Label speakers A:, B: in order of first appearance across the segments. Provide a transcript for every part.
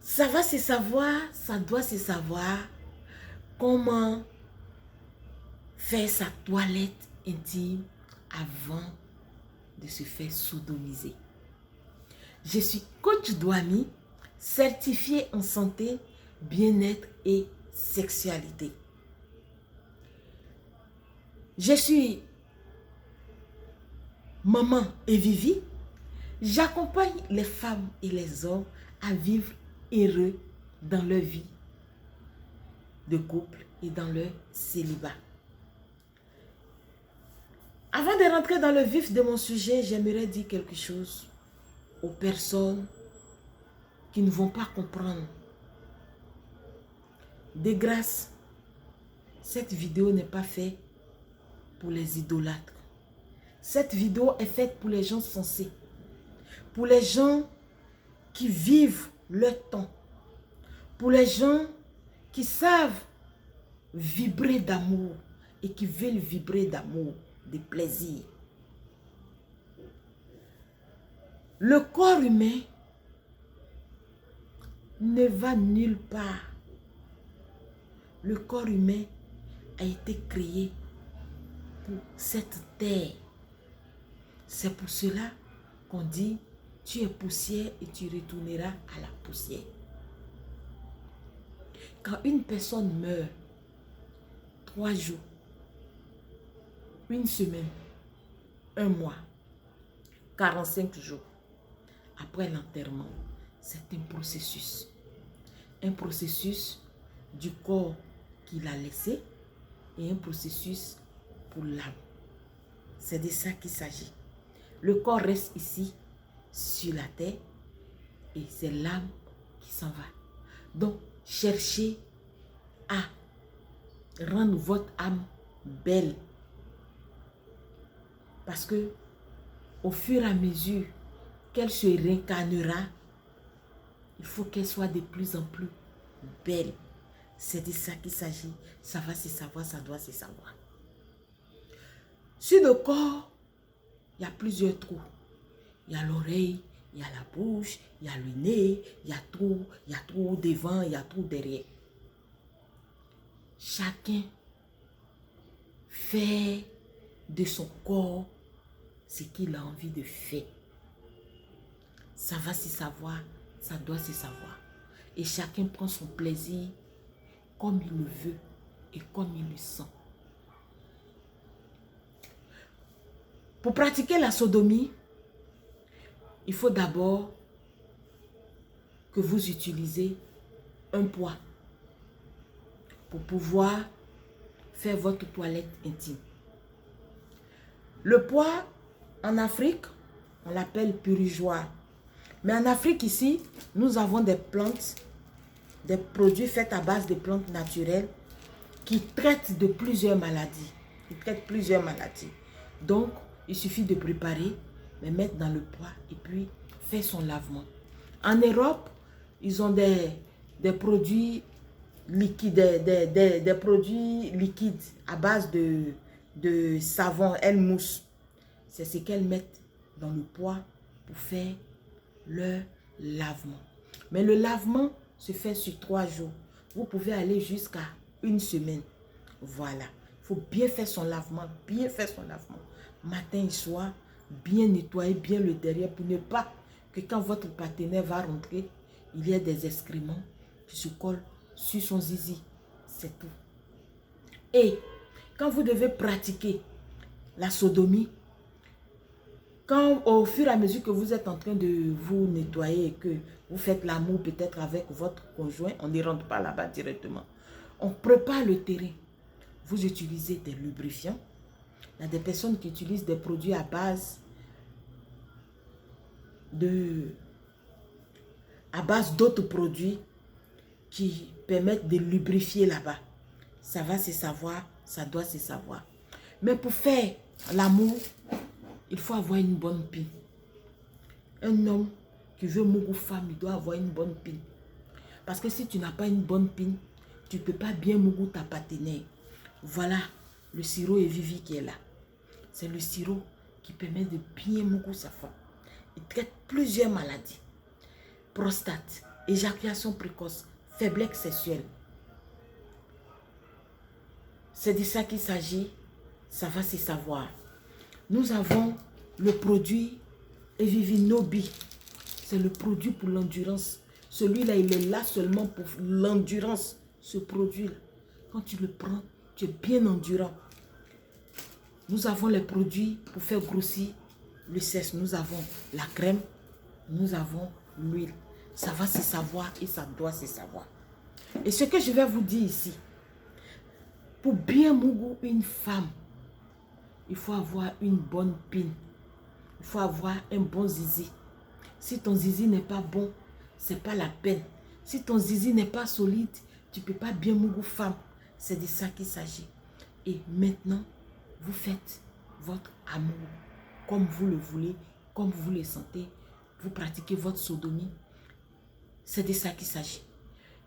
A: Ça va se savoir, ça doit se savoir comment faire sa toilette intime avant de se faire sodomiser. Je suis coach Douami, certifié en santé, bien-être et sexualité. Je suis maman et Vivi. J'accompagne les femmes et les hommes à vivre heureux dans leur vie de couple et dans leur célibat. Avant de rentrer dans le vif de mon sujet, j'aimerais dire quelque chose aux personnes qui ne vont pas comprendre. De grâce, cette vidéo n'est pas faite pour les idolâtres. Cette vidéo est faite pour les gens sensés, pour les gens qui vivent leur temps, pour les gens qui savent vibrer d'amour et qui veulent vibrer d'amour, de plaisir. Le corps humain ne va nulle part. Le corps humain a été créé pour cette terre. C'est pour cela qu'on dit, tu es poussière et tu retourneras à la poussière. Quand une personne meurt, 3 jours, 1 semaine, 1 mois, 45 jours, après l'enterrement, c'est un processus. Un processus du corps qu'il a laissé et un processus pour l'âme. C'est de ça qu'il s'agit. Le corps reste ici, sur la terre, et c'est l'âme qui s'en va. Donc, cherchez à rendre votre âme belle. Parce que, au fur et à mesure qu'elle se réincarnera, il faut qu'elle soit de plus en plus belle. C'est de ça qu'il s'agit. Ça va se savoir, ça doit se savoir. Sur le corps, il y a plusieurs trous. Il y a l'oreille, il y a la bouche, il y a le nez, il y a trou devant, il y a trou derrière. Chacun fait de son corps ce qu'il a envie de faire. Ça va se savoir, ça doit se savoir. Et chacun prend son plaisir comme il le veut et comme il le sent. Pour pratiquer la sodomie, il faut d'abord que vous utilisez un poids pour pouvoir faire votre toilette intime. Le poids, en Afrique, on l'appelle purigeoire. Mais en Afrique ici, nous avons des plantes, des produits faits à base de plantes naturelles qui traitent de plusieurs maladies. Donc, il suffit de préparer, de mettre dans le poids et puis faire son lavement. En Europe, ils ont des produits liquides, des produits liquides à base de savon, elles mousse. C'est ce qu'elles mettent dans le poids pour faire leur lavement. Mais le lavement se fait sur 3 jours. Vous pouvez aller jusqu'à 1 semaine. Voilà. Il faut bien faire son lavement, matin et soir, bien nettoyer bien le derrière pour ne pas que quand votre partenaire va rentrer, il y ait des excréments qui se collent sur son zizi. C'est tout. Et quand vous devez pratiquer la sodomie, quand au fur et à mesure que vous êtes en train de vous nettoyer et que vous faites l'amour peut-être avec votre conjoint, on ne rentre pas là-bas directement. On prépare le terrain. Vous utilisez des lubrifiants. Il y a des personnes qui utilisent des produits à base d'autres produits qui permettent de lubrifier là-bas. Ça va se savoir, ça doit se savoir. Mais pour faire l'amour, il faut avoir une bonne pile. Un homme qui veut mourir femme, il doit avoir une bonne pile. Parce que si tu n'as pas une bonne pile, tu ne peux pas bien mourir ta partenaire. Voilà le sirop et Vivi qui est là. C'est le sirop qui permet de bien mourir sa femme. Il traite plusieurs maladies. Prostate, éjaculation précoce, faiblesse sexuelle. C'est de ça qu'il s'agit, ça va se savoir. Nous avons le produit Evivinobi. C'est le produit pour l'endurance. Celui-là, il est là seulement pour l'endurance. Ce produit-là, quand tu le prends, tu es bien endurant. Nous avons les produits pour faire grossir le sexe. Nous avons la crème, nous avons l'huile. Ça va se savoir et ça doit se savoir. Et ce que je vais vous dire ici, pour bien mougou une femme, il faut avoir une bonne pine. Il faut avoir un bon zizi. Si ton zizi n'est pas bon, c'est pas la peine. Si ton zizi n'est pas solide, tu ne peux pas bien mougou femme. C'est de ça qu'il s'agit. Et maintenant, vous faites votre amour comme vous le voulez, comme vous le sentez. Vous pratiquez votre sodomie. C'est de ça qu'il s'agit.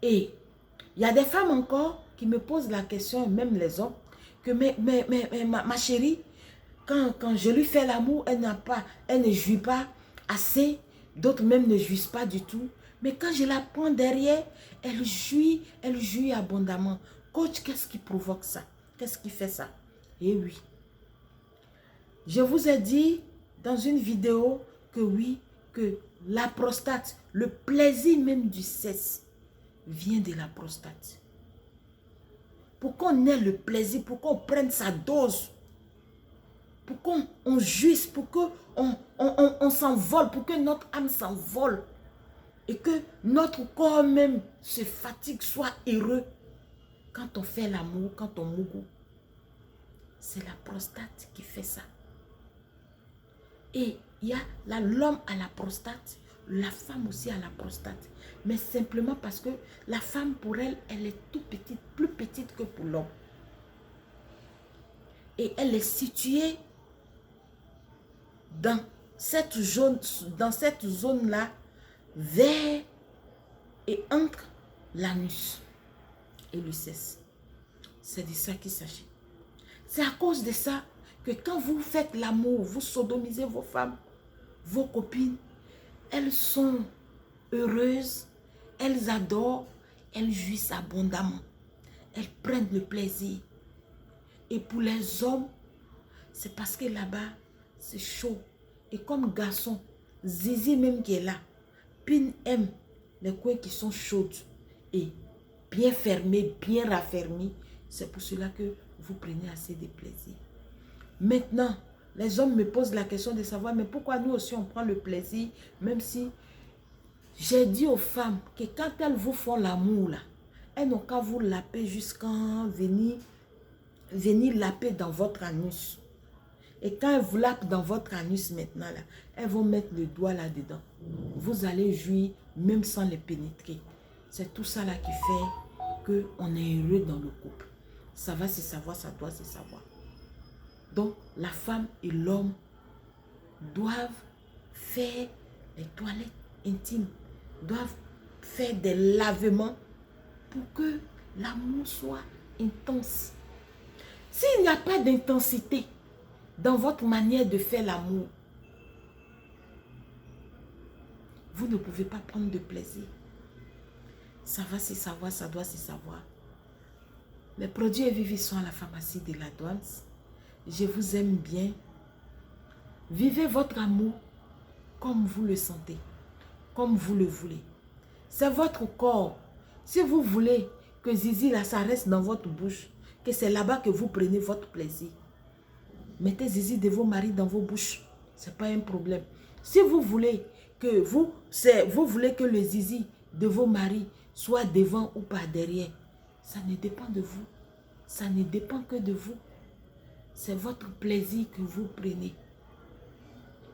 A: Et il y a des femmes encore qui me posent la question, même les hommes, que ma chérie, quand je lui fais l'amour, elle ne jouit pas assez. D'autres même ne jouissent pas du tout. Mais quand je la prends derrière, elle jouit abondamment. Coach, qu'est-ce qui provoque ça? Qu'est-ce qui fait ça? Eh oui. Je vous ai dit dans une vidéo que oui, que la prostate, le plaisir même du sexe vient de la prostate. Pour qu'on ait le plaisir, pour qu'on prenne sa dose, pour qu'on jouisse, pour qu'on s'envole, pour que notre âme s'envole et que notre corps même se fatigue, soit heureux. Quand on fait l'amour, quand on mougou, c'est la prostate qui fait ça. Et il y a l'homme à la prostate, la femme aussi à la prostate. Mais simplement parce que la femme, pour elle, elle est tout petite, plus petite que pour l'homme. Et elle est située dans cette zone-là, vers et entre l'anus et le sexe. C'est de ça qu'il s'agit. C'est à cause de ça que quand vous faites l'amour, vous sodomisez vos femmes, vos copines, elles sont heureuses, elles adorent, elles jouissent abondamment. Elles prennent le plaisir. Et pour les hommes, c'est parce que là-bas, c'est chaud. Et comme garçon, Zizi même qui est là, Pin aime les coins qui sont chauds et bien fermés, bien raffermis. C'est pour cela que vous prenez assez de plaisir. Maintenant, les hommes me posent la question de savoir, mais pourquoi nous aussi on prend le plaisir, même si j'ai dit aux femmes que quand elles vous font l'amour là, elles n'ont qu'à vous laper jusqu'à venir laper dans votre anus. Et quand elles vous lapent dans votre anus maintenant là, elles vont mettre le doigt là-dedans. Vous allez jouir même sans les pénétrer. C'est tout ça là qui fait qu'on est heureux dans le couple. Ça va se savoir, ça doit se savoir. Donc, la femme et l'homme doivent faire les toilettes intimes, doivent faire des lavements pour que l'amour soit intense. S'il n'y a pas d'intensité dans votre manière de faire l'amour, vous ne pouvez pas prendre de plaisir. Ça va se savoir, ça doit se savoir. Les produits Evivi sont à la pharmacie de la Douane. Je vous aime bien. Vivez votre amour comme vous le sentez, comme vous le voulez. C'est votre corps. Si vous voulez que Zizi là, ça reste dans votre bouche, que c'est là-bas que vous prenez votre plaisir, mettez Zizi de vos maris dans vos bouches. Ce n'est pas un problème. Si vous voulez que voulez que le Zizi de vos maris soit devant ou pas derrière, ça ne dépend de vous. Ça ne dépend que de vous. C'est votre plaisir que vous prenez.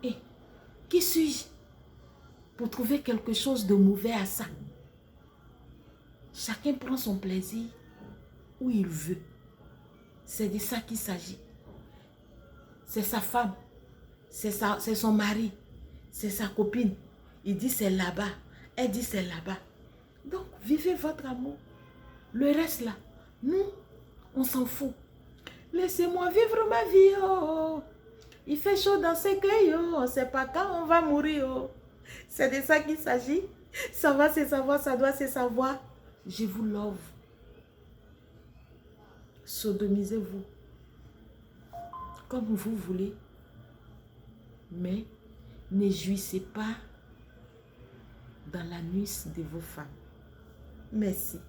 A: Et qui suis-je pour trouver quelque chose de mauvais à ça? Chacun prend son plaisir où il veut. C'est de ça qu'il s'agit. C'est sa femme, c'est son mari, c'est sa copine. Il dit c'est là-bas, elle dit c'est là-bas. Donc vivez votre amour. Le reste là, nous, on s'en fout. Laissez-moi vivre ma vie, oh. Il fait chaud dans ce cœurs, oh. On ne sait pas quand on va mourir, oh. C'est de ça qu'il s'agit. Ça va se savoir, ça doit se savoir. Je vous love. Sodomisez-vous comme vous voulez. Mais ne jouissez pas dans l'anus de vos femmes. Merci.